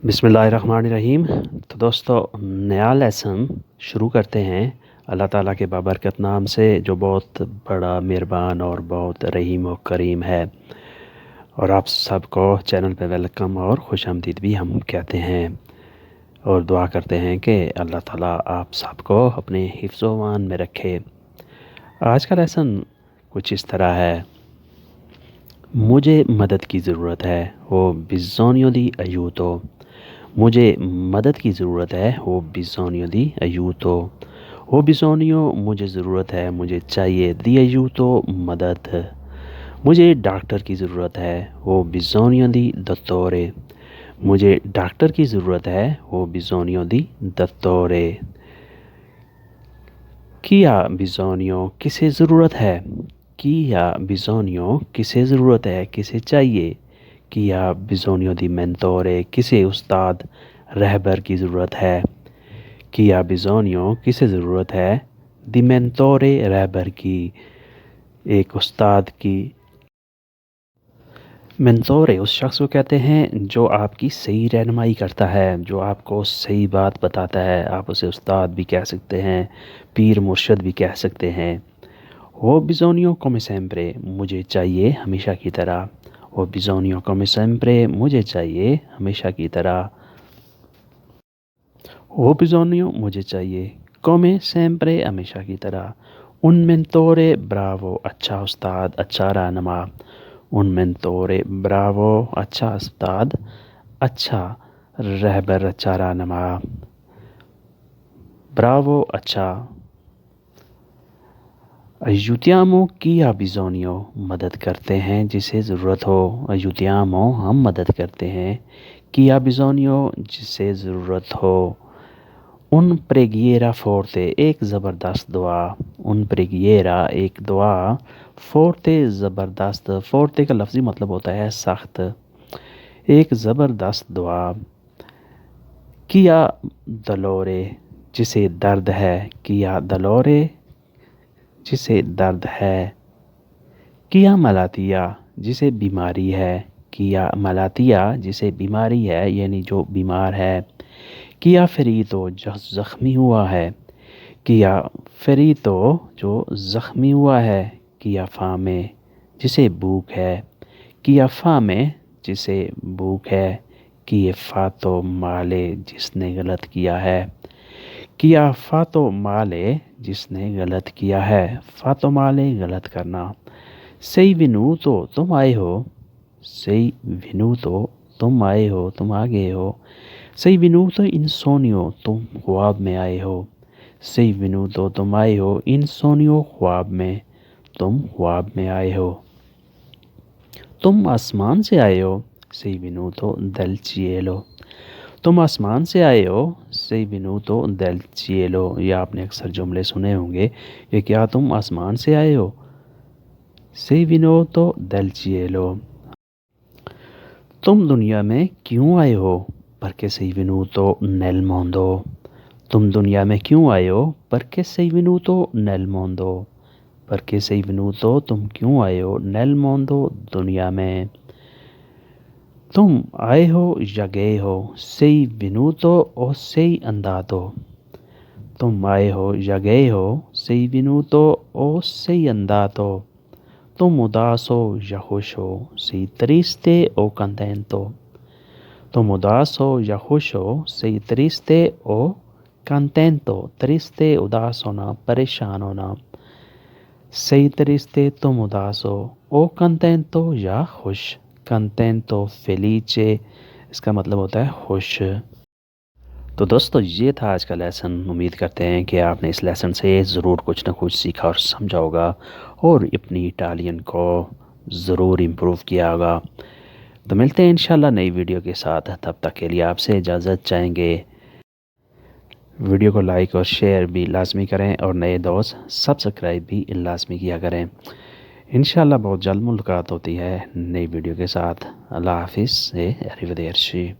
बिस्मिल्लाहिर्रहमानिर्रहीम। तो दोस्तों, नया लेसन शुरू करते हैं अल्लाह ताला के बाबरकत नाम से, जो बहुत बड़ा मेहरबान और बहुत रहीम और करीम है। और आप सबको चैनल पे वेलकम और खुशामदीद भी हम कहते हैं और दुआ करते हैं कि अल्लाह ताला आप सबको अपने हिफ्ज़-ओ-मान में रखे। आज का लेसन कुछ इस तरह है। मुझे मदद की ज़रूरत है, वो बिज़ोनियो दी अयूतो। मुझे मदद की ज़रूरत है, वो बिज़ोनियो दी अयूतो। वो बिज़ोनियो मुझे ज़रूरत है, मुझे चाहिए दी अयूतो मदद। मुझे डॉक्टर की ज़रूरत है, वो बिज़ोनियो दी दत्तोरे। मुझे डॉक्टर की ज़रूरत है, वो बिज़ोनियो दी दत्तोरे। किया बिज़ोनियो किसे ज़रूरत है? किया बिज़ोनियो किसे ज़रूरत है, किसे चाहिए? किया बिज़ोनियो दी मेंटोरे, किसे उस्ताद रहबर की ज़रूरत है? किया बिज़ोनियो किसे ज़रूरत है? दी मेंटोरे रहबर की, एक उस्ताद की। मेंटोरे उस शख्स को कहते हैं जो आपकी सही रहनुमाई करता है, जो आपको सही बात बताता है। आप उसे उस्ताद भी कह सकते हैं, पीर मुर्शद भी कह सकते हैं। वो बिज़ोनियो come sempre, मुझे चाहिए हमेशा की तरह। वो बिज़ोनियो come sempre, मुझे चाहिए हमेशा की तरह। वो बिज़ोनियो मुझे चाहिए come sempre, हमेशा की तरह। उन mentore bravo, अच्छा उस्ताद, अच्छा रहनुमा। उन mentore bravo, अच्छा उस्ताद, अच्छा रहबर, अच्छा रहनुमा। ब्रावो अच्छा। अयुतियामो किया बिज़ोनियो, मदद करते हैं जिसे ज़रूरत हो। अयुतियामो हम मदद करते हैं, किया बिज़ोनियो जिसे ज़रूरत हो। उन प्रेगिएरा फोर्ते, एक ज़बरदस्त दुआ। उन प्रेगिएरा एक दुआ, फोर्ते ज़बरदस्त। फोर्ते का लफ्ज़ी मतलब होता है सख्त। एक ज़बरदस्त दुआ। किया दलोरे, जिसे दर्द है। किया दलोरे, जिसे दर्द है। किया मलातिया, जिसे बीमारी है। किया मलातिया, जिसे बीमारी है, यानी जो बीमार है। किया फरीतो, जो ज़ख्मी हुआ है। किया फरीतो, जो ज़ख्मी हुआ है। किया फामे, जिसे भूख है। किया फामे, जिसे भूख है। किए फ़ातो माले, जिसने गलत किया है। किया फ़ातो माले, जिसने गलत किया है। फ़ातो माले, गलत करना। सही विनू तो तुम आए हो। सही विनू तो तुम आए हो, तुम आ गए हो। सही विनू तो इंसोनियो, तुम ख्वाब में आए हो। सही विनू तो तुम आए हो, इंसोनियो ख्वाब में, तुम ख्वाब में आए हो। तुम आसमान से आए हो। सही विनू तो दल चिएलो। तुम आसमान से आए हो। सही विनू तो दल चिएलो। या आपने अक्सर जुमले सुने होंगे कि क्या तुम आसमान से आए हो। Sei venuto dal cielo। तुम दुनिया में क्यों आए हो? Perché sei venuto nel mondo। तुम दुनिया में क्यों आए हो? Perché sei venuto nel mondo। Perché sei venuto, तुम क्यों आए हो? Nel mondo, दुनिया में। तुम आए हो या गए हो? Sei venuto o sei andato। तुम आए हो या गए हो? Sei venuto o sei andato। तुम उदास हो या खुश हो? Sei triste o contento। तुम उदास हो या खुश हो? Sei triste o contento। triste उदास होना, परेशान होना। Sei triste तुम उदास हो, o contento या खुश। contento felice, इसका मतलब होता है खुश। तो दोस्तों, ये था आज का लेसन। उम्मीद करते हैं कि आपने इस लेसन से ज़रूर कुछ ना कुछ सीखा और समझा होगा और अपनी इटालियन को ज़रूर इम्प्रूव किया होगा। तो मिलते हैं इंशाल्लाह नई वीडियो के साथ। तब तक के लिए आपसे इजाज़त चाहेंगे। वीडियो को लाइक और शेयर भी लाजमी करें और नए दोस्त सब्सक्राइब भी लाजमी किया करें। इंशाल्लाह बहुत जल्द मुलाकात होती है नई वीडियो के साथ। अल्लाह हाफिज़। अरिवदेर्शी।